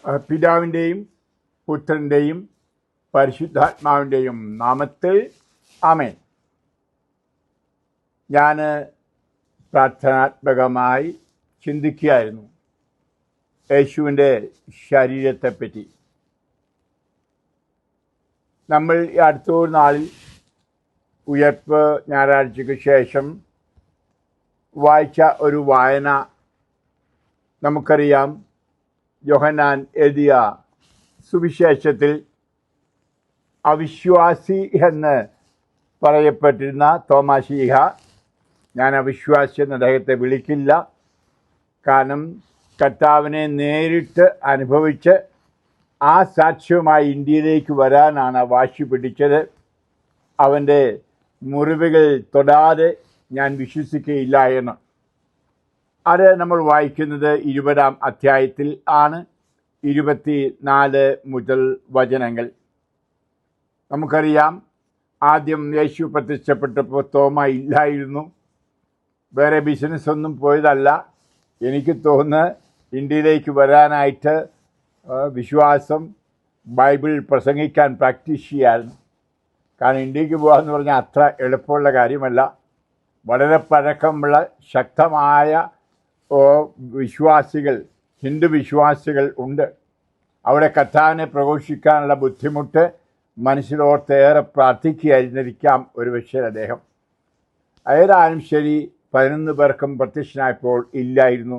പിതാവിൻ്റെയും പുത്രൻ്റെയും പരിശുദ്ധാത്മാവിൻ്റെയും നാമത്തിൽ ആമേൻ. ഞാൻ പ്രാർത്ഥനാത്മകമായി ചിന്തിക്കുകയായിരുന്നു യേശുവിൻ്റെ ശരീരത്തെപ്പറ്റി. നമ്മൾ ഈ അടുത്തൊരു നാളിൽ ഉയർപ്പ് ഞായറാഴ്ചയ്ക്ക് ശേഷം വായിച്ച ഒരു വായന നമുക്കറിയാം. യോഹന്നാൻ എഴുതിയ സുവിശേഷത്തിൽ അവിശ്വാസി എന്ന് പറയപ്പെട്ടിരുന്ന തോമാശ്ലീഹ, ഞാൻ അവിശ്വാസി എന്ന് അദ്ദേഹത്തെ വിളിക്കില്ല, കാരണം കർത്താവിനെ നേരിട്ട് അനുഭവിച്ച് ആ സാക്ഷ്യവുമായി ഇന്ത്യയിലേക്ക് വരാനാണ് വാശി പിടിച്ചത്. അവൻ്റെ മുറിവുകൾ തൊടാതെ ഞാൻ വിശ്വസിക്കുകയില്ല എന്ന്. അത് നമ്മൾ വായിക്കുന്നത് 20-ാം അധ്യായത്തിൽ ആണ്, 24 മുതൽ വചനങ്ങൾ. നമുക്കറിയാം, ആദ്യം യേശു പ്രത്യക്ഷപ്പെട്ടപ്പോൾ തോമ ഇല്ലായിരുന്നു. വേറെ ബിസിനസ് ഒന്നും പോയതല്ല. എനിക്ക് തോന്നുന്നു ഇന്ത്യയിലേക്ക് വരാനായിട്ട് വിശ്വാസം ബൈബിൾ പ്രസംഗിക്കാൻ പ്രാക്ടീസ് ചെയ്യായിരുന്നു. കാരണം ഇന്ത്യക്ക് പോകാമെന്ന് പറഞ്ഞാൽ അത്ര എളുപ്പമുള്ള കാര്യമല്ല. വളരെ പഴക്കമുള്ള ശക്തമായ വിശ്വാസികൾ, ഹിന്ദു വിശ്വാസികൾ ഉണ്ട്. അവിടെ കർത്താവിനെ പ്രഘോഷിക്കാനുള്ള ബുദ്ധിമുട്ട് മനസ്സിലോർത്തേറെ പ്രാർത്ഥിക്കുകയായിരുന്നിരിക്കാം ഒരുപക്ഷെ അദ്ദേഹം. ഏതായാലും ശരി, 11 പേർക്കും പ്രത്യക്ഷനായപ്പോൾ ഇല്ലായിരുന്നു.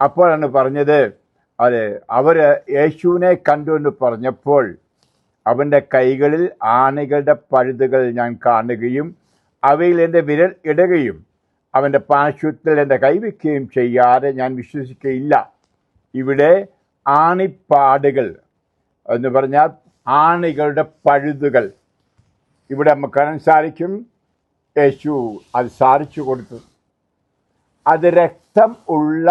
അപ്പോഴാണ് പറഞ്ഞത്, അവർ യേശുവിനെ കണ്ടുകൊണ്ട് പറഞ്ഞപ്പോൾ അവൻ്റെ കൈകളിൽ ആണികളുടെ പഴുതുകൾ ഞാൻ കാണുകയും അവയിൽ എൻ്റെ വിരൽ ഇടുകയും അവൻ്റെ പാർശ്വത്തിൽ എൻ്റെ കൈവയ്ക്കുകയും ചെയ്യാതെ ഞാൻ വിശ്വസിക്കുകയില്ല. ഇവിടെ ആണിപ്പാടുകൾ എന്ന് പറഞ്ഞാൽ ആണികളുടെ പഴുതുകൾ ഇവിടെ നമുക്ക് കാണാൻ സാധിക്കും. യേശു അത് സാധിച്ചു കൊടുത്തു. അത് രക്തം ഉള്ള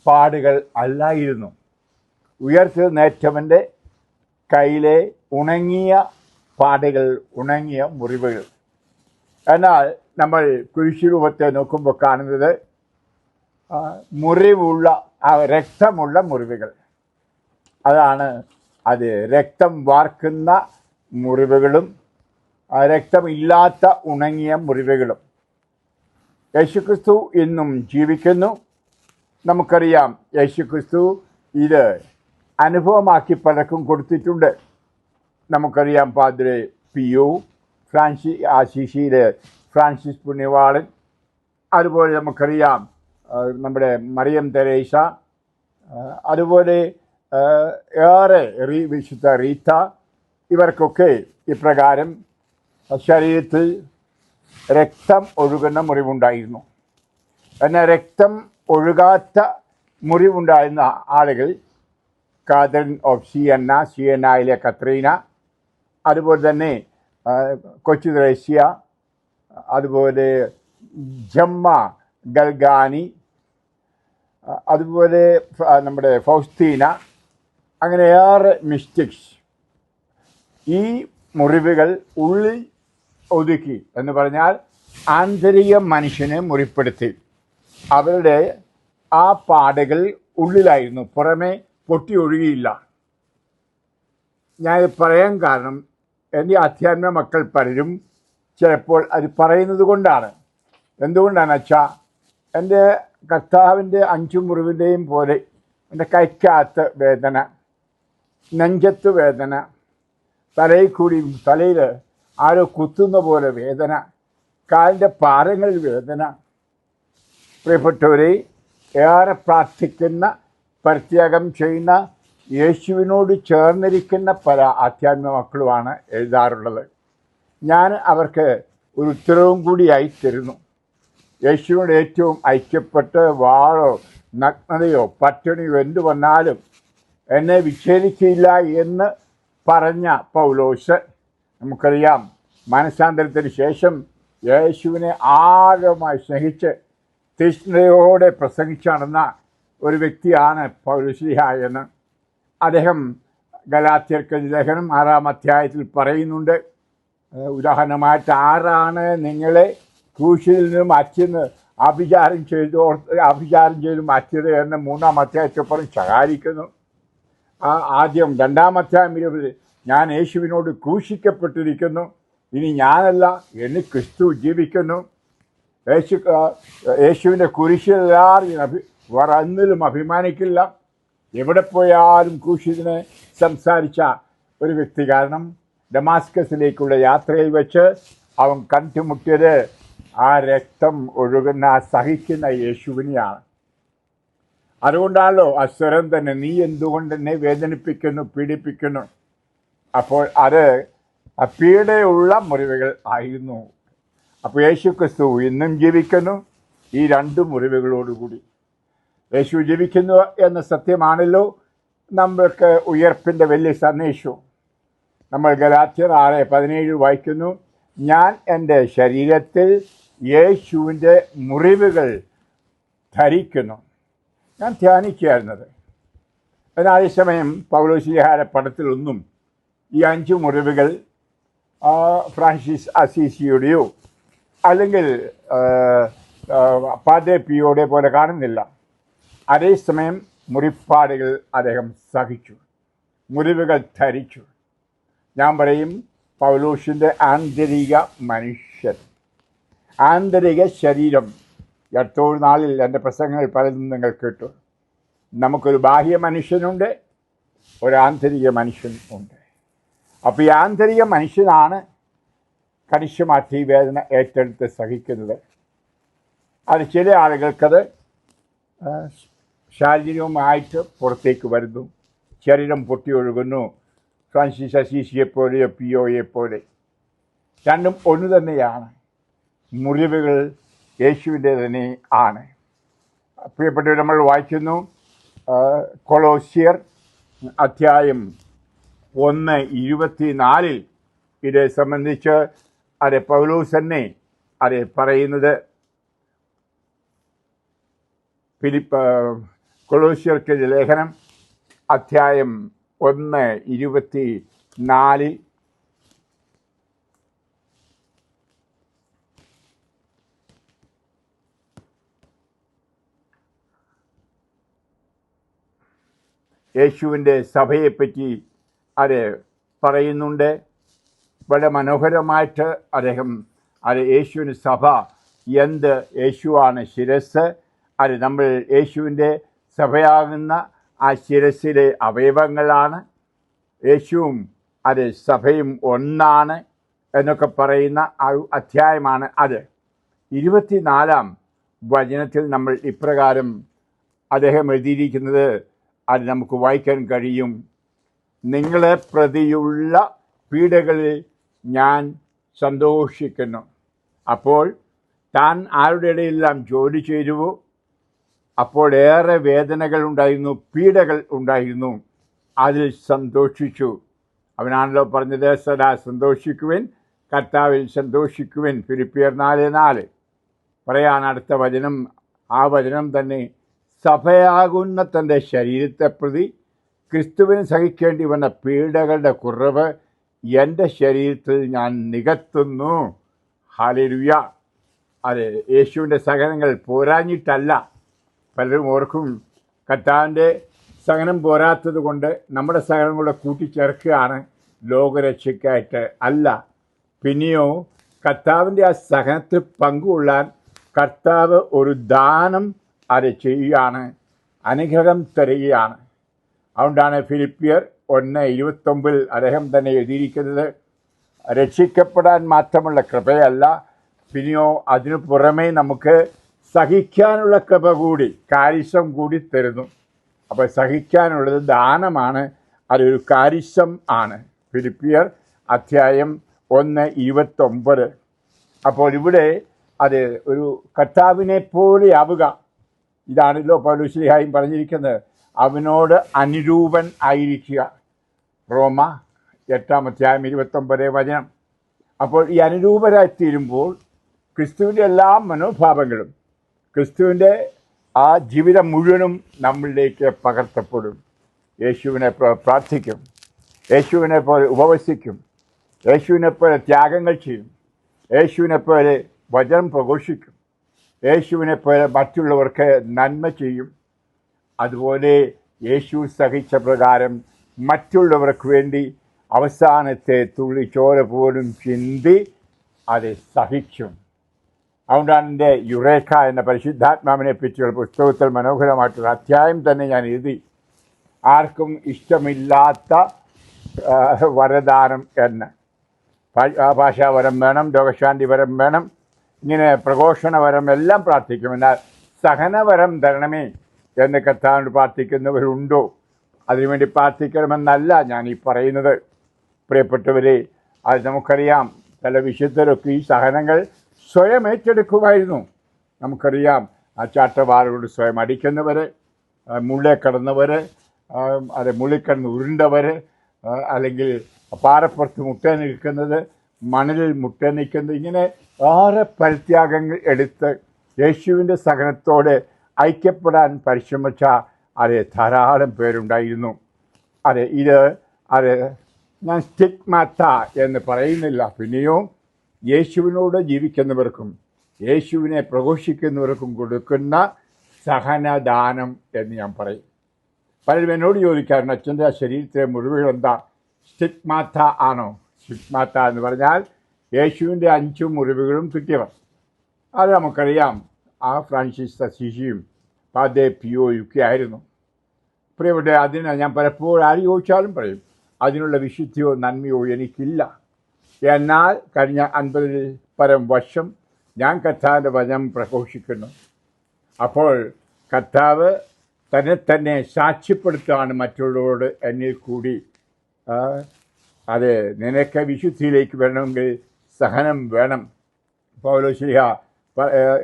പാടുകൾ അല്ലായിരുന്നു. ഉയർത്തെഴുന്നേറ്റവൻ്റെ കയ്യിലെ ഉണങ്ങിയ പാടുകൾ, ഉണങ്ങിയ മുറിവുകൾ. എന്നാൽ നമ്മൾ കുരിശുരൂപത്തെ നോക്കുമ്പോൾ കാണുന്നത് മുറിവുള്ള, രക്തമുള്ള മുറിവുകൾ. അത് രക്തം വാർക്കുന്ന മുറിവുകളും രക്തമില്ലാത്ത ഉണങ്ങിയ മുറിവുകളും. യേശുക്രിസ്തു ഇന്നും ജീവിക്കുന്നു. നമുക്കറിയാം, യേശുക്രിസ്തു ഇത് അനുഭവമാക്കി പലർക്കും കൊടുത്തിട്ടുണ്ട്. നമുക്കറിയാം, പാദ്രെ പിയോ, ഫ്രാൻസിസ് പുണ്യവാളൻ, അതുപോലെ നമുക്കറിയാം നമ്മുടെ മറിയം തെരേസ, അതുപോലെ ഏറെ വിശുദ്ധ റീത്ത, ഇവർക്കൊക്കെ ഇപ്രകാരം ശരീരത്തിൽ രക്തം ഒഴുകുന്ന മുറിവുണ്ടായിരുന്നു. എന്നാൽ രക്തം ഒഴുകാത്ത മുറിവുണ്ടായിരുന്ന ആളുകൾ കാതറിൻ ഓഫ് സിയന്നയിലെ കത്രീന, അതുപോലെ തന്നെ കൊച്ചു ത്രേസ്യ, അതുപോലെ ജമ്മ ഗൽഗാനി, അതുപോലെ നമ്മുടെ ഫൗസ്തീന, അങ്ങനെ ഏറെ മിസ്റ്റിക്സ് ഈ മുറിവുകൾ ഉള്ളിൽ ഒതുക്കി എന്ന് പറഞ്ഞാൽ ആന്തരിക മനുഷ്യനെ മുറിപ്പെടുത്തി. അവരുടെ ആ പാടുകൾ ഉള്ളിലായിരുന്നു, പുറമെ പൊട്ടി ഒഴുകിയില്ല. ഞാൻ പറയാൻ കാരണം, എൻ്റെ ആധ്യാത്മിക മക്കൾ പലരും ചിലപ്പോൾ അത് പറയുന്നത് കൊണ്ടാണ്. എന്തുകൊണ്ടാണെന്ന് വെച്ചാൽ, എൻ്റെ കർത്താവിൻ്റെ 5 മുറിവിൻ്റെയും പോലെ എൻ്റെ കൈക്കകത്ത് വേദന, നെഞ്ചത്ത് വേദന, തലയിൽ ആരോ കുത്തുന്ന പോലെ വേദന, കാലിൻ്റെ പാദങ്ങളിൽ വേദന. പ്രിയപ്പെട്ടവരെ, ഏറെ പ്രാർത്ഥിക്കുന്ന, പരിത്യാഗം ചെയ്യുന്ന, യേശുവിനോട് ചേർന്നിരിക്കുന്ന പല ആധ്യാത്മിക മക്കളുമാണ് എഴുതാറുള്ളത്. ഞാൻ അവർക്ക് ഒരു ഉത്തരവും കൂടിയായി തരുന്നു. യേശുവിനോട് ഏറ്റവും ഐക്യപ്പെട്ട് വാളോ നഗ്നതയോ പട്ടിണിയോ എന്തു വന്നാലും എന്നെ വിച്ഛേദിക്കില്ല എന്ന് പറഞ്ഞ പൗലോസ്, നമുക്കറിയാം, മനസാന്തരത്തിന് ശേഷം യേശുവിനെ ആഴമായി സ്നേഹിച്ച് തീഷ്ണതയോടെ പ്രസംഗിച്ചു നടന്ന ഒരു വ്യക്തിയാണ് പൗലോസ്ലീഹ എന്ന് അദ്ദേഹം ഗലാത്യർക്ക് ലേഖനം 6-ാം അധ്യായത്തിൽ പറയുന്നുണ്ട്. ഉദാഹരണമായിട്ട്, ആരാണ് നിങ്ങളെ ക്രൂശിൽ നിന്ന് മാറ്റിയെന്ന് അഭിചാരം ചെയ്ത് മാറ്റിയത് എന്ന് 3-ാം അധ്യായത്തിൽ പറഞ്ഞ് ശകാരിക്കുന്നു. ആദ്യം 2-ാം ഞാൻ യേശുവിനോട് ക്രൂശിക്കപ്പെട്ടിരിക്കുന്നു, ഇനി ഞാനല്ല എന്നിൽ ക്രിസ്തു ജീവിക്കുന്നു. യേശുവിൻ്റെ കുരിശിലാരും ഒന്നിലും അഭിമാനിക്കില്ല. എവിടെ പോയാലും ക്രൂശിനെ സംസാരിച്ച ഒരു വ്യക്തി. കാരണം ഡമാസ്കസിലേക്കുള്ള യാത്രയിൽ വെച്ച് അവൻ കണ്ടുമുട്ടിയത് ആ രക്തം ഒഴുകുന്ന സഹിക്കുന്ന യേശുവിനെയാണ്. അതുകൊണ്ടാണല്ലോ ആ സ്വരം തന്നെ, നീ എന്തുകൊണ്ട് എന്നെ വേദനിപ്പിക്കുന്നു, പീഡിപ്പിക്കുന്നു. അപ്പോൾ അത് പീഡയുള്ള മുറിവുകൾ ആയിരുന്നു. അപ്പോൾ യേശു ക്രിസ്തു ഇന്നും ജീവിക്കുന്നു ഈ 2 മുറിവുകളോടുകൂടി. യേശു ജീവിക്കുന്നു എന്ന സത്യമാണല്ലോ നമ്മൾക്ക് ഉയർപ്പിൻ്റെ വലിയ സന്ദേശവും. നമ്മൾ ഗലാത്യർ 6:17 വായിക്കുന്നു, ഞാൻ എൻ്റെ ശരീരത്തിൽ യേശുവിൻ്റെ മുറിവുകൾ ധരിക്കുന്നു. ഞാൻ ധ്യാനിക്കുകയായിരുന്നത്. അതേസമയം പൗലോസ്ലീഹായുടെ പടത്തിലൊന്നും ഈ 5 മുറിവുകൾ ഫ്രാൻസിസ് അസീസിയുടെയോ അല്ലെങ്കിൽ പാദ്രെ പിയോടെ പോലെ കാണുന്നില്ല. അതേസമയം മുറിപ്പാടുകൾ അദ്ദേഹം സഹിച്ചു, മുറിവുകൾ ധരിച്ചു. ഞാൻ പറയും, പൗലോസിൻ്റെ ആന്തരിക മനുഷ്യൻ, ആന്തരിക ശരീരം. അടുത്തൊരു നാളിൽ എൻ്റെ പ്രസംഗങ്ങൾ പലതും നിങ്ങൾ കേട്ടു. നമുക്കൊരു ബാഹ്യ മനുഷ്യനുണ്ട്, ഒരു ആന്തരിക മനുഷ്യൻ ഉണ്ട്. അപ്പോൾ ഈ ആന്തരിക മനുഷ്യനാണ് കണിശമായിട്ട് ഈ വേദന ഏറ്റെടുത്ത് സഹിക്കുന്നത്. അത് ചില ആളുകൾക്കത് ശാരീരികമായിട്ട് പുറത്തേക്ക് വരുന്നു, ശരീരം പൊട്ടി ഒഴുകുന്നു. ഫ്രാൻസിസ് അസീസിയെപ്പോലെയോ പിയോയെപ്പോലെ രണ്ടും ഒന്ന് തന്നെയാണ്. മുറിവുകൾ യേശുവിൻ്റെ തന്നെ ആണ്. പ്രിയപ്പെട്ടവർ, നമ്മൾ വായിക്കുന്നു കൊളോസ്യർ 1:24 ഇതേ സംബന്ധിച്ച് പൗലോസ് തന്നെ പറയുന്നത്. കൊളോസ്യർക്ക് ലേഖനം 1:24 യേശുവിൻ്റെ സഭയെപ്പറ്റി പറയുന്നുണ്ട്. വളരെ മനോഹരമായിട്ട് അദ്ദേഹം യേശുവിന് സഭ എന്ത്, യേശുവാണ് ശിരസ്. നമ്മൾ യേശുവിൻ്റെ സഭയാകുന്ന ആ ശിരസിലെ അവയവങ്ങളാണ്. യേശുവും സഭയും ഒന്നാണ് എന്നൊക്കെ പറയുന്ന ആ അധ്യായമാണ് അത്. 24-ാം വചനത്തിൽ നമ്മൾ ഇപ്രകാരം അദ്ദേഹം എഴുതിയിരിക്കുന്നത് നമുക്ക് വായിക്കാൻ കഴിയും. നിങ്ങളെ പ്രതിയുള്ള പീഡകളിൽ ഞാൻ സന്തോഷിക്കുന്നു. അപ്പോൾ താൻ ആരുടെ ഇടയിലെല്ലാം ജോലി ചെയ്തുവോ അപ്പോൾ ഏറെ വേദനകൾ ഉണ്ടായിരുന്നു, പീഡകൾ ഉണ്ടായിരുന്നു, അതിൽ സന്തോഷിച്ചു. അവനാണല്ലോ പറഞ്ഞത്, സദാ സന്തോഷിക്കുവിൻ, കർത്താവിൽ സന്തോഷിക്കുവിൻ. ഫിലിപ്പിയർ 4:4 പറയാൻ അടുത്ത വചനം. ആ വചനം തന്നെ സഭയാകുന്ന തൻ്റെ ശരീരത്തെ പ്രതി ക്രിസ്തുവിന് സഹിക്കേണ്ടി വന്ന പീഡകളുടെ കുറവ് എൻ്റെ ശരീരത്തിൽ ഞാൻ നികത്തുന്നു. ഹല്ലേലൂയ. യേശുവിൻ്റെ സഹനങ്ങൾ പോരാഞ്ഞിട്ടല്ല. പലരും ഓർക്കും കർത്താവിൻ്റെ സഹനം പോരാത്തത് കൊണ്ട് നമ്മുടെ സഹനം കൂടെ കൂട്ടിച്ചേർക്കുകയാണ് ലോകരക്ഷയ്ക്കായിട്ട്. അല്ല, പിന്നെയോ കർത്താവിൻ്റെ ആ സഹനത്തിൽ പങ്കുകൊള്ളാൻ കർത്താവ് ഒരു ദാനം ചെയ്യുകയാണ്, അനുഗ്രഹം തരികയാണ്. അതുകൊണ്ടാണ് ഫിലിപ്പിയർ 1:29 അദ്ദേഹം തന്നെ എഴുതിയിരിക്കുന്നത്, രക്ഷിക്കപ്പെടാൻ മാത്രമുള്ള കൃപയല്ല, പിന്നെയോ അതിനു പുറമേ നമുക്ക് സഹിക്കാനുള്ള കൃപ കൂടി, കാരിശം കൂടി തരുന്നു. അപ്പോൾ സഹിക്കാനുള്ളത് ദാനമാണ്, അതൊരു കാരിശം ആണ്. ഫിലിപ്പിയർ 1:29. അപ്പോൾ ഇവിടെ ഒരു കർത്താവിനെ പോലെ ആവുക. ഇതാണല്ലോ പൗലോസ്ലീഹായും പറഞ്ഞിരിക്കുന്നത്, അവനോട് അനുരൂപൻ ആയിരിക്കുക. റോമ 8:29 അപ്പോൾ ഈ അനുരൂപരായിത്തീരുമ്പോൾ ക്രിസ്തുവിൻ്റെ എല്ലാ മനോഭാവങ്ങളും, ക്രിസ്തുവിൻ്റെ ആ ജീവിതം മുഴുവനും നമ്മളിലേക്ക് പകർത്തപ്പെടും. യേശുവിനെ പ്രാർത്ഥിക്കും, യേശുവിനെ പോലെ ഉപവസിക്കും, യേശുവിനെ പോലെ ത്യാഗങ്ങൾ ചെയ്യും, യേശുവിനെ പോലെ വചനം പ്രഘോഷിക്കും, യേശുവിനെ പോലെ മറ്റുള്ളവർക്ക് നന്മ ചെയ്യും. അതുപോലെ യേശു സഹിച്ച പ്രകാരം മറ്റുള്ളവർക്ക് വേണ്ടി അവസാനത്തെ തുള്ളി ചോര പോലും ചിന്തി അത് സഹിക്കും. അതുകൊണ്ടാണ് എൻ്റെ യുറേക്ക എന്ന പരിശുദ്ധാത്മാവിനെ പറ്റിയുള്ള പുസ്തകത്തിൽ മനോഹരമായിട്ടുള്ള അധ്യായം തന്നെ ഞാൻ എഴുതി. ആർക്കും ഇഷ്ടമില്ലാത്ത വരദാനം എന്ന്. ഭാഷാവരം വേണം, രോഗശാന്തി വരം വേണം, ഇങ്ങനെ പ്രഘോഷണവരം എല്ലാം പ്രാർത്ഥിക്കും. എന്നാൽ സഹനവരം തരണമേ എന്ന് കർത്താവിനോട് പ്രാർത്ഥിക്കുന്നവരുണ്ടോ? അതിനുവേണ്ടി പ്രാർത്ഥിക്കണമെന്നല്ല ഞാൻ ഈ പറയുന്നത്. പ്രിയപ്പെട്ടവരെ, അത് നമുക്കറിയാം, ചില വിശുദ്ധരൊക്കെ ഈ സഹനങ്ങൾ സ്വയം ഏറ്റെടുക്കുമായിരുന്നു. നമുക്കറിയാം, ആ ചാട്ടവാറുകൊണ്ട് സ്വയം അടിക്കുന്നവർ, മുള്ളെ കടന്നവർ, അത് മുള്ളിക്കടന്ന് ഉരുണ്ടവർ, അല്ലെങ്കിൽ പാറപ്പുറത്ത് മുട്ട നിൽക്കുന്നത്, മണലിൽ മുട്ട നിൽക്കുന്നത്, ഇങ്ങനെ ആറ് പരിത്യാഗങ്ങൾ എടുത്ത് യേശുവിൻ്റെ സഹനത്തോട് ഐക്യപ്പെടാൻ പരിശ്രമിച്ച ധാരാളം പേരുണ്ടായിരുന്നു. ഞാൻ സ്റ്റിഗ്മാത്ത എന്ന് പറയുന്നില്ല. പിന്നെയോ യേശുവിനോട് ജീവിക്കുന്നവർക്കും യേശുവിനെ പ്രഘോഷിക്കുന്നവർക്കും കൊടുക്കുന്ന സഹനദാനം എന്ന് ഞാൻ പറയും. പലരും എന്നോട് ചോദിക്കാറുണ്ട്, അച്ഛൻ്റെ ആ ശരീരത്തിലെ മുറിവുകൾ എന്താ, സ്റ്റിഗ്മാത്ത ആണോ? സ്റ്റിഗ്മാത്ത എന്ന് പറഞ്ഞാൽ യേശുവിൻ്റെ 5 മുറിവുകളും കിട്ടിയവർ. അത് നമുക്കറിയാം, ആ ഫ്രാൻസിസ് അസീസിയും പാദേ പിയോയൊക്കെ ആയിരുന്നു. പ്രിയപ്പെട്ട, അതിന് ഞാൻ പലപ്പോഴും ആര് ചോദിച്ചാലും പറയും, അതിനുള്ള വിശുദ്ധിയോ നന്മയോ എനിക്കില്ല. എന്നാൽ കഴിഞ്ഞ 50-ൽ പരം വർഷം ഞാൻ കർത്താവിൻ്റെ വചനം പ്രഘോഷിക്കുന്നു. അപ്പോൾ കർത്താവ് തന്നെ സാക്ഷ്യപ്പെടുത്തുകയാണ് മറ്റുള്ളവരോട്, എന്നിൽ കൂടി നിനക്ക് വിശുദ്ധിയിലേക്ക് വരണമെങ്കിൽ സഹനം വേണം. പൗലോസ്ലീഹ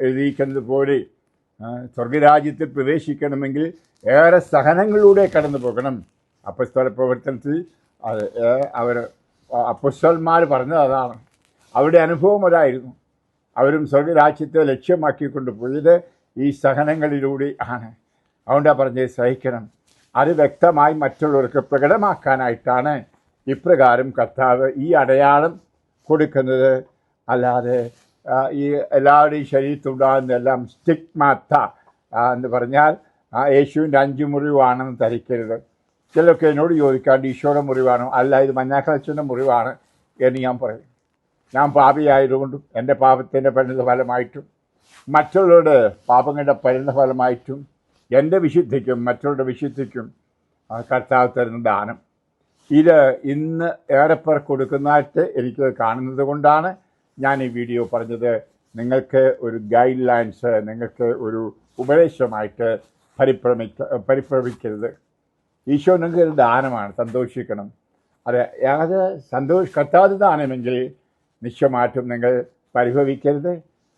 എഴുതിയിരിക്കുന്നത് പോലെ സ്വർഗരാജ്യത്തിൽ പ്രവേശിക്കണമെങ്കിൽ ഏറെ സഹനങ്ങളിലൂടെ കടന്നു പോകണം. അപ്പസ്തോല പ്രവർത്തനത്തിൽ അവർ അപ്പസ്തോലന്മാർ പറഞ്ഞത് അതാണ്. അവരുടെ അനുഭവം അതായിരുന്നു. അവരും സ്വർഗരാജ്യത്തെ ലക്ഷ്യമാക്കിക്കൊണ്ട് പോയത് ഈ സഹനങ്ങളിലൂടെ ആണ്. അതുകൊണ്ടാണ് പറഞ്ഞത് സഹിക്കണം. അത് വ്യക്തമായി മറ്റുള്ളവർക്ക് പ്രകടമാക്കാനായിട്ടാണ് ഇപ്രകാരം കർത്താവ് ഈ അടയാളം കൊടുക്കുന്നത്. അല്ലാതെ ഈ എല്ലാവരുടെയും ശരീരത്തിലുണ്ടാകുന്നതെല്ലാം സ്റ്റിഗ്മാത്ത എന്ന് പറഞ്ഞാൽ യേശുവിൻ്റെ 5 മുറിവാണെന്ന് ധരിക്കരുത്. ചിലർക്ക് എന്നോട് ചോദിക്കാണ്ട് ഈശോയുടെ മുറിവാണോ? അല്ല, ഇത് മഞ്ഞാക്കളച്ചൻ്റെ മുറിവാണ് എന്ന് ഞാൻ പറയും. ഞാൻ പാപിയായതുകൊണ്ടും എൻ്റെ പാപത്തിൻ്റെ പരിണിത ഫലമായിട്ടും മറ്റുള്ളവരുടെ പാപങ്ങളുടെ പരിണിത ഫലമായിട്ടും എൻ്റെ വിശുദ്ധിക്കും മറ്റുള്ളവരുടെ വിശുദ്ധിക്കും കർത്താവ് തരുന്ന ദാനം. ഇത് ഇന്ന് ഏറെപ്പേർ കൊടുക്കുന്നതായിട്ട് എനിക്ക് കാണുന്നത് കൊണ്ടാണ് ഞാൻ ഈ വീഡിയോ പറഞ്ഞത്. നിങ്ങൾക്ക് ഒരു ഗൈഡ് ലൈൻസ്, നിങ്ങൾക്ക് ഒരു ഉപദേശമായിട്ട് പരിഭ്രമിക്കരുത്. ഈശോ നിങ്ങൾക്ക് ഒരു ദാനമാണ്, സന്തോഷിക്കണം. അത് കർത്താവ് ദാനമെങ്കിൽ നിശ്ചയമായിട്ടും നിങ്ങൾ പരിഭവിക്കരുത്,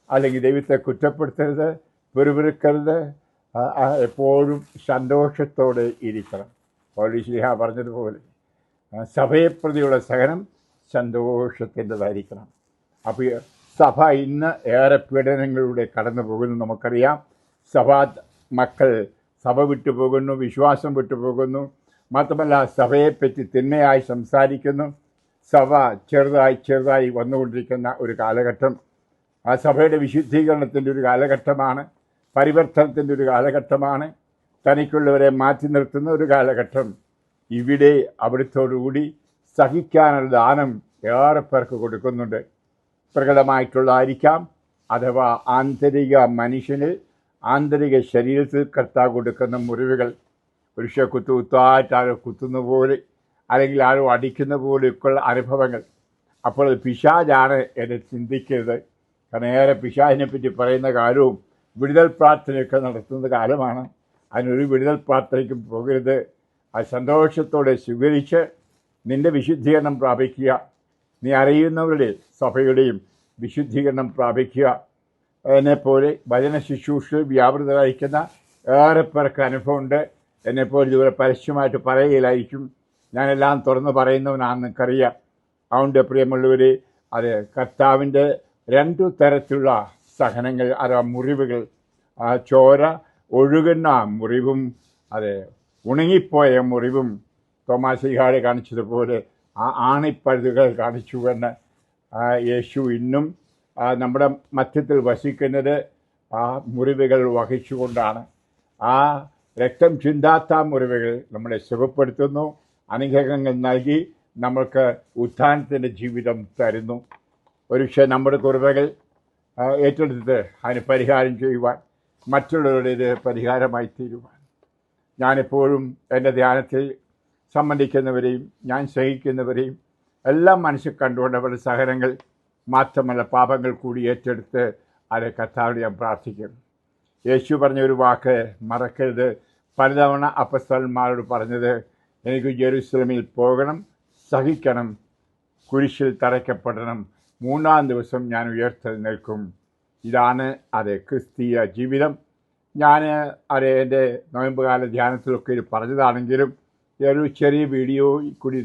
അല്ലെങ്കിൽ ദൈവത്തെ കുറ്റപ്പെടുത്തരുത്, വെറുവിറുക്കരുത്. എപ്പോഴും സന്തോഷത്തോടെ ഇരിക്കണം. പൗലോസ്ലീഹ പറഞ്ഞതുപോലെ സഭയെ പ്രതിയുള്ള സഹനം സന്തോഷത്തിൻ്റെതായിരിക്കണം. അപ്പോൾ സഭ ഇന്ന് ഏറെ പീഡനങ്ങളിലൂടെ കടന്നു പോകുന്നു. നമുക്കറിയാം, സഭാ മക്കൾ സഭ വിട്ടുപോകുന്നു, വിശ്വാസം വിട്ടുപോകുന്നു. മാത്രമല്ല, സഭയെപ്പറ്റി തിന്മയായി സംസാരിക്കുന്നു. സഭ ചെറുതായി വന്നുകൊണ്ടിരിക്കുന്ന ഒരു കാലഘട്ടം. ആ സഭയുടെ വിശുദ്ധീകരണത്തിൻ്റെ ഒരു കാലഘട്ടമാണ്, പരിവർത്തനത്തിൻ്റെ ഒരു കാലഘട്ടമാണ്, തനിക്കുള്ളവരെ മാറ്റി നിർത്തുന്ന ഒരു കാലഘട്ടം. ഇവിടെ അവിടുത്തോടുകൂടി സഹിക്കാനുള്ള ദാനം ഏറെ പേർക്ക് കൊടുക്കുന്നുണ്ട്. പ്രകടമായിട്ടുള്ളതായിരിക്കാം, അഥവാ ആന്തരിക മനുഷ്യന് ആന്തരിക ശരീരത്തിൽ കർത്താവ് കൊടുക്കുന്ന മുറിവുകൾ. പുരുഷ കുത്തായിട്ട് ആരോ കുത്തുന്ന പോലെ, അല്ലെങ്കിൽ ആരോ അടിക്കുന്ന പോലെയൊക്കെയുള്ള അനുഭവങ്ങൾ. അപ്പോൾ പിശാചാണ് എന്ന് ചിന്തിക്കരുത്. കാരണം ഏറെ പിശാചിനെ പറ്റി പറയുന്ന കാലവും വിടുതൽ പ്രാർത്ഥനയൊക്കെ നടത്തുന്ന കാലമാണ്. അതിനൊരു വിടുതൽ പ്രാർത്ഥനയ്ക്കും പോകരുത്. അത് സന്തോഷത്തോടെ സ്വീകരിച്ച് നിൻ്റെ വിശുദ്ധീകരണം പ്രാപിക്കുക. നീ അറിയുന്നവരുടെ സഭയുടെയും വിശുദ്ധീകരണം പ്രാപിക്കുക. എന്നെപ്പോലെ വചന ശുശ്രൂഷയിൽ വ്യാപൃതരായിരിക്കുന്ന ഏറെ പേർക്ക് അനുഭവമുണ്ട്. എന്നെപ്പോലെ ഇതുപോലെ പരസ്യമായിട്ട് പറയുകയില്ലായിരിക്കും. ഞാനെല്ലാം തുറന്ന് പറയുന്നവനാണെന്ന് നിനക്കറിയാം. അതുകൊണ്ട് പ്രിയമുള്ളവർ, അത് കർത്താവിൻ്റെ 2 തരത്തിലുള്ള സഹനങ്ങൾ, അഥവാ മുറിവുകൾ, ചോര ഒഴുകുന്ന മുറിവും അത് ഉണങ്ങിപ്പോയ മുറിവും, തോമാശ്ലീഹായെ കാണിച്ചതുപോലെ ആ ആണിപ്പഴുതുകൾ കാണിച്ചു എന്ന് യേശു ഇന്നും നമ്മുടെ മധ്യത്തിൽ വസിക്കുന്നത് ആ മുറിവുകൾ വഹിച്ചുകൊണ്ടാണ്. ആ രക്തം ചിന്താത്ത മുറിവുകൾ നമ്മളെ സുഖപ്പെടുത്തുന്നു. അനുഗ്രഹങ്ങൾ നൽകി നമ്മൾക്ക് ഉത്ഥാനത്തിൻ്റെ ജീവിതം തരുന്നു. ഒരുപക്ഷെ നമ്മുടെ കുറവുകൾ ഏറ്റെടുത്ത് അതിന് പരിഹാരം ചെയ്യുവാൻ, മറ്റുള്ളവരുടെ ഇത് പരിഹാരമായി തീരുവാൻ. ഞാനെപ്പോഴും എൻ്റെ ധ്യാനത്തിൽ സംബന്ധിക്കുന്നവരെയും ഞാൻ സഹിക്കുന്നവരെയും എല്ലാം മനസ്സിൽ കണ്ടുകൊണ്ട് അവരുടെ സഹനങ്ങൾ മാത്രമല്ല പാപങ്ങൾ കൂടി ഏറ്റെടുത്ത് അത് കർത്താവിനെ ഞാൻ പ്രാർത്ഥിക്കും. യേശു പറഞ്ഞൊരു വാക്ക് മറക്കരുത്. പലതവണ അപ്പസ്തലന്മാരോട് പറഞ്ഞത്, എനിക്ക് ജെറുസലേമിൽ പോകണം, സഹിക്കണം, കുരിശിൽ തറയ്ക്കപ്പെടണം, 3-ാം ദിവസം ഞാൻ ഉയർത്തെഴുന്നേൽക്കും. ഇതാണ് അത് ക്രിസ്തീയ ജീവിതം. ഞാൻ അത് എൻ്റെ നോയമ്പുകാല ധ്യാനത്തിലൊക്കെ ഇത് പറഞ്ഞതാണെങ്കിലും ഒരു ചെറിയ വീഡിയോ കൂടി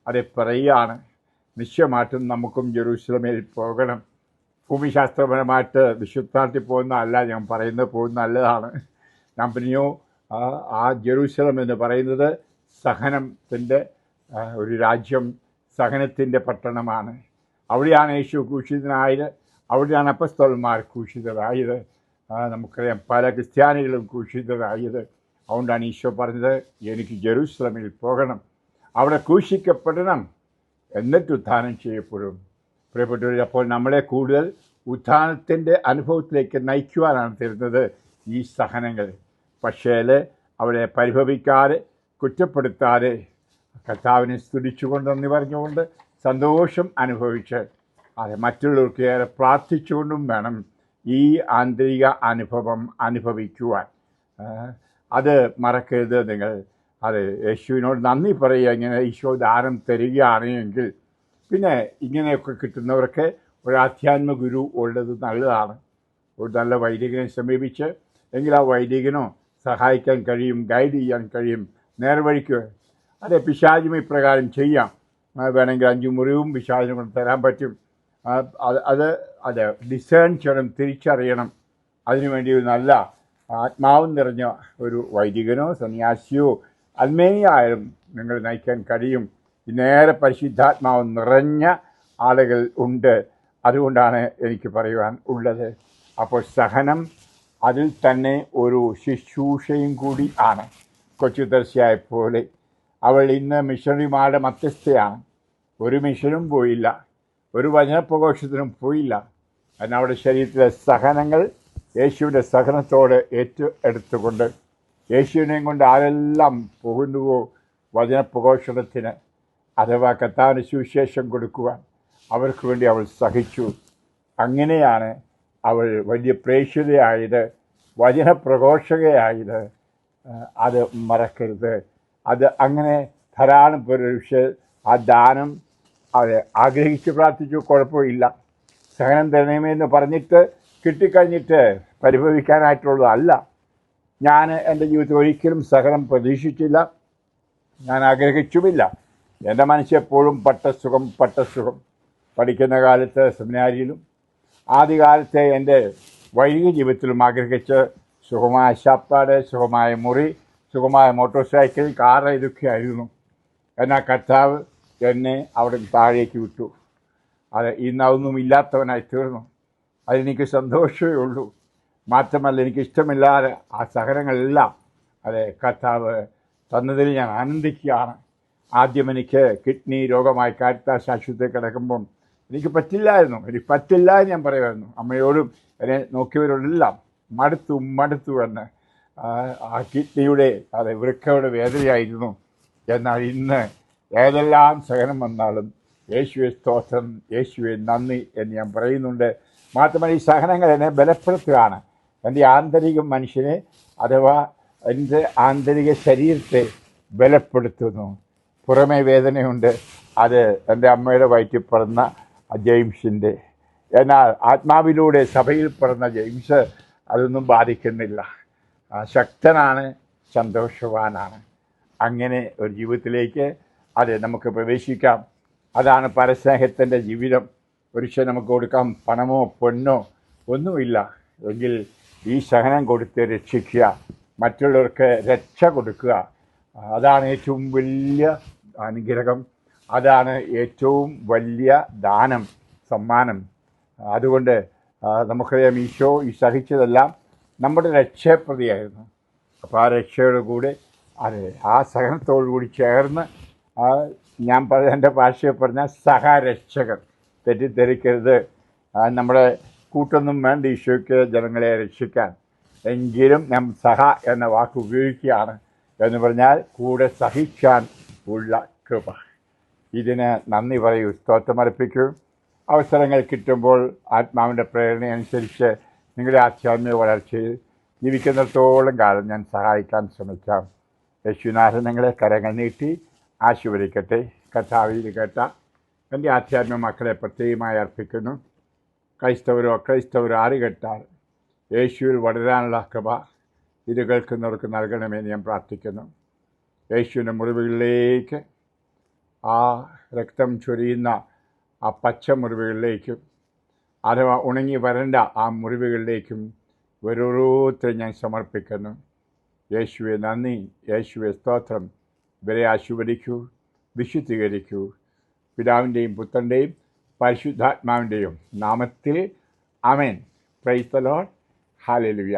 അത് പറയുകയാണ്. നിശ്ചയമായിട്ടും നമുക്കും ജെറൂസലേമിൽ പോകണം. ഭൂമിശാസ്ത്രപരമായിട്ട് വിശുദ്ധാർത്ഥി പോകുന്ന അല്ല ഞാൻ പറയുന്നത്, പോകുന്ന നല്ലതാണ്. ഞാൻ പിന്നെയോ ആ ജെറൂസലേം എന്ന് പറയുന്നത് സഹനത്തിൻ്റെ ഒരു രാജ്യം, സഹനത്തിൻ്റെ പട്ടണമാണ്. അവിടെയാണ് യേശു ക്രൂശിതനായത്, അവിടെയാണ് അപ്പസ്തലന്മാർ ക്രൂശിതരായത്. നമുക്കറിയാം പല ക്രിസ്ത്യാനികളും ക്രൂശിതരായത്. അതുകൊണ്ടാണ് ഈശോ പറഞ്ഞത്, എനിക്ക് ജെറൂസലേമിൽ പോകണം, അവിടെ ക്രൂശിക്കപ്പെടണം, എന്നിട്ട് ഉത്ഥാനം ചെയ്യപ്പെടും. പ്രിയപ്പെട്ടവർ, അപ്പോൾ നമ്മളെ കൂടുതൽ ഉത്ഥാനത്തിൻ്റെ അനുഭവത്തിലേക്ക് നയിക്കുവാനാണ് തരുന്നത് ഈ സഹനങ്ങൾ. പക്ഷേ അവരെ പരിഭവിക്കാതെ കുറ്റപ്പെടുത്താതെ കർത്താവിനെ സ്തുതിച്ചുകൊണ്ട് നന്ദി പറഞ്ഞുകൊണ്ട് സന്തോഷം അനുഭവിച്ച് അത് മറ്റുള്ളവർക്ക് ഏറെ പ്രാർത്ഥിച്ചുകൊണ്ടും വേണം ഈ ആന്തരിക അനുഭവം അനുഭവിക്കുവാൻ. അത് മറക്കരുത് നിങ്ങൾ. അത് യേശുവിനോട് നന്ദി പറയുക. ഇങ്ങനെ ഈശോ ദാനം തരികയാണ് എങ്കിൽ പിന്നെ ഇങ്ങനെയൊക്കെ കിട്ടുന്നവർക്ക് ഒരു ആധ്യാത്മ ഗുരു ഉള്ളത് നല്ലതാണ്. ഒരു നല്ല വൈദികനെ സമീപിച്ച് എങ്കിൽ ആ വൈദികനോ സഹായിക്കാൻ കഴിയും, ഗൈഡ് ചെയ്യാൻ കഴിയും, നേർവഴിക്ക്. അതെ, പിശാചും ഇപ്രകാരം ചെയ്യാം. വേണമെങ്കിൽ 5 മുറിവും പിശാചിനെ കൊണ്ട് തരാൻ പറ്റും. അത് ഡിസേൺ ചെയ്യണം, തിരിച്ചറിയണം. അതിനുവേണ്ടി ഒരു നല്ല ആത്മാവ് നിറഞ്ഞ ഒരു വൈദികനോ സന്യാസിയോ അൽമേനിയായാലും നിങ്ങൾ നയിക്കാൻ കഴിയും. നേരെ പരിശുദ്ധാത്മാവ് നിറഞ്ഞ ആളുകൾ ഉണ്ട്. അതുകൊണ്ടാണ് എനിക്ക് പറയുവാൻ ഉള്ളത്. അപ്പോൾ സഹനം അതിൽ തന്നെ ഒരു ശുശ്രൂഷയും കൂടി ആണ്. കൊച്ചു ദർശിയായ പോലെ അവൾ ഇന്ന് മിഷണറിമാരുടെ മധ്യസ്ഥയാണ്. ഒരു മിഷനും പോയില്ല, ഒരു വചനപ്രഘോഷത്തിനും പോയില്ല. എന്നാൽ അവിടെ ശരീരത്തിലെ സഹനങ്ങൾ യേശുവിൻ്റെ സഹനത്തോട് ഏറ്റെടുത്തുകൊണ്ട് യേശുവിനെയും കൊണ്ട് ആരെല്ലാം പോകുന്നുവോ വചനപ്രഘോഷണത്തിന്, അഥവാ കർത്താവിന് സുവിശേഷം കൊടുക്കുവാൻ, അവർക്ക് വേണ്ടി അവൾ സഹിച്ചു. അങ്ങനെയാണ് അവൾ വലിയ പ്രേക്ഷിതയായത്, വചനപ്രഘോഷകയായത്. അത് മറക്കരുത്. അത് അങ്ങനെ ധാരാളം പുരുഷ ആ ദാനം അത് ആഗ്രഹിച്ച് പ്രാർത്ഥിച്ചു, കുഴപ്പമില്ല. സഹനം തരണമേന്ന് പറഞ്ഞിട്ട് കിട്ടിക്കഴിഞ്ഞിട്ട് പരിഭവിക്കാനായിട്ടുള്ളതല്ല. ഞാൻ എൻ്റെ ജീവിതത്തിൽ ഒരിക്കലും സഹനം പ്രതീക്ഷിച്ചില്ല, ഞാൻ ആഗ്രഹിച്ചുമില്ല. എൻ്റെ മനസ്സെപ്പോഴും പട്ടസുഖം. പഠിക്കുന്ന കാലത്ത് സെമിനാരിയിലും ആദ്യകാലത്തെ എൻ്റെ വൈദിക ജീവിതത്തിലും ആഗ്രഹിച്ച് സുഖമായ ശാപ്പാട്, സുഖമായ മുറി, സുഖമായ മോട്ടോർ സൈക്കിൾ, കാർ, ഇതൊക്കെയായിരുന്നു. എന്നാൽ കർത്താവ് എന്നെ അവിടെ താഴേക്ക് വിട്ടു. അത് ഇന്ന് അതൊന്നും ഇല്ലാത്തവനായി തീർന്നു. അതെനിക്ക് സന്തോഷമേ ഉള്ളൂ. മാത്രമല്ല, എനിക്കിഷ്ടമില്ലാതെ ആ സഹനങ്ങളെല്ലാം അത് കർത്താവ് തന്നതിൽ ഞാൻ ആനന്ദിക്കുകയാണ്. ആദ്യം എനിക്ക് കിഡ്നി രോഗമായി കാരിത്താസ് ആശുപത്രിയിൽ കിടക്കുമ്പം എനിക്ക് പറ്റില്ലായിരുന്നു. എനിക്ക് പറ്റില്ല എന്ന് ഞാൻ പറയുമായിരുന്നു. അമ്മയോടും എന്നെ നോക്കിയവരോടെല്ലാം മടുത്തു എന്ന്. ആ കിഡ്നിയുടെ വൃക്കയുടെ വേദനയായിരുന്നു. എന്നാൽ ഇന്ന് ഏതെല്ലാം സഹനം വന്നാലും യേശുവെ സ്തോത്രം, യേശുവെ നന്ദി എന്ന് ഞാൻ പറയുന്നുണ്ട്. മാത്രമല്ല, ഈ സഹനങ്ങൾ എന്നെ ബലപ്പെടുത്തുകയാണ്. എൻ്റെ ആന്തരിക മനുഷ്യനെ അഥവാ എൻ്റെ ആന്തരിക ശരീരത്തെ ബലപ്പെടുത്തുന്നു. പുറമേ വേദനയുണ്ട്, അത് എൻ്റെ അമ്മയുടെ വയറ്റിൽ പിറന്ന ജെയിംസിൻ്റെ. എന്നാൽ ആത്മാവിലൂടെ സഭയിൽ പിറന്ന ജെയിംസ് അതൊന്നും ബാധിക്കുന്നില്ല. ശക്തനാണ്, സന്തോഷവാനാണ്. അങ്ങനെ ഒരു ജീവിതത്തിലേക്ക് അത് നമുക്ക് പ്രവേശിക്കാം. അതാണ് പരസ്നേഹത്തിൻ്റെ ജീവിതം. ഒരിക്കലും നമുക്ക് കൊടുക്കാം പണമോ പൊന്നോ ഒന്നുമില്ല എങ്കിൽ ഈ സഹനം കൊടുത്ത് രക്ഷിക്കുക, മറ്റുള്ളവർക്ക് രക്ഷ കൊടുക്കുക. അതാണ് ഏറ്റവും വലിയ അനുഗ്രഹം, അതാണ് ഏറ്റവും വലിയ ദാനം, സമ്മാനം. അതുകൊണ്ട് നമുക്കറിയാം, ഈശോ ഈ സഹിച്ചതെല്ലാം നമ്മുടെ രക്ഷാപ്രതിയായിരുന്നു. അപ്പോൾ ആ രക്ഷയോട് കൂടെ അതെ ആ സഹനത്തോടു കൂടി ചേർന്ന് ആ ഞാൻ എൻ്റെ ഭാഷയെ പറഞ്ഞാൽ സഹരക്ഷകർ, തെറ്റിദ്ധരിക്കരുത്. നമ്മുടെ കൂട്ടൊന്നും വേണ്ട ഈശോയ്ക്ക് ജനങ്ങളെ രക്ഷിക്കാൻ, എങ്കിലും ഞാൻ സഹ എന്ന വാക്ക് ഉപയോഗിക്കുകയാണ്. എന്ന് പറഞ്ഞാൽ കൂടെ സഹിക്കാൻ ഉള്ള കൃപ. ഇതിന് നന്ദി പറയൂ, സ്തോത്രമർപ്പിക്കൂ. അവസരങ്ങൾ കിട്ടുമ്പോൾ ആത്മാവിൻ്റെ പ്രേരണയനുസരിച്ച് നിങ്ങളുടെ ആധ്യാത്മിക വളർച്ചയിൽ ജീവിക്കുന്നിടത്തോളം കാലം ഞാൻ സഹായിക്കാൻ ശ്രമിക്കാം. യേശുനാഥൻ നിങ്ങളെ കരങ്ങൾ നീട്ടി ആശീർവദിക്കട്ടെ. കർത്താവിൽ കേട്ട എൻ്റെ ആധ്യാത്മിക മക്കളെ പ്രത്യേകമായി അർപ്പിക്കുന്നു. ക്രൈസ്തവരോ അക്രൈസ്തവരോ ആര് കേട്ടാൽ യേശുവിൽ വളരാനുള്ള കൃപ ഇത് കേൾക്കുന്നവർക്ക് നൽകണമെന്ന് ഞാൻ പ്രാർത്ഥിക്കുന്നു. യേശുവിൻ്റെ മുറിവുകളിലേക്ക്, ആ രക്തം ചൊരിയുന്ന ആ പച്ച മുറിവുകളിലേക്കും അഥവാ ഉണങ്ങി വരേണ്ട ആ മുറിവുകളിലേക്കും ഓരോരുത്തരും ഞാൻ സമർപ്പിക്കുന്നു. യേശുവെ നന്ദി, യേശുവെ സ്തോത്രം. ഇവരെ ആശീർവദിക്കൂ, വിശുദ്ധീകരിക്കൂ. പിതാവിൻ്റെയും പുത്രൻ്റെയും പരിശുദ്ധാത്മാവിൻ്റെയും നാമത്തിൽ ആമേൻ. Praise the Lord. ഹല്ലേലൂയ.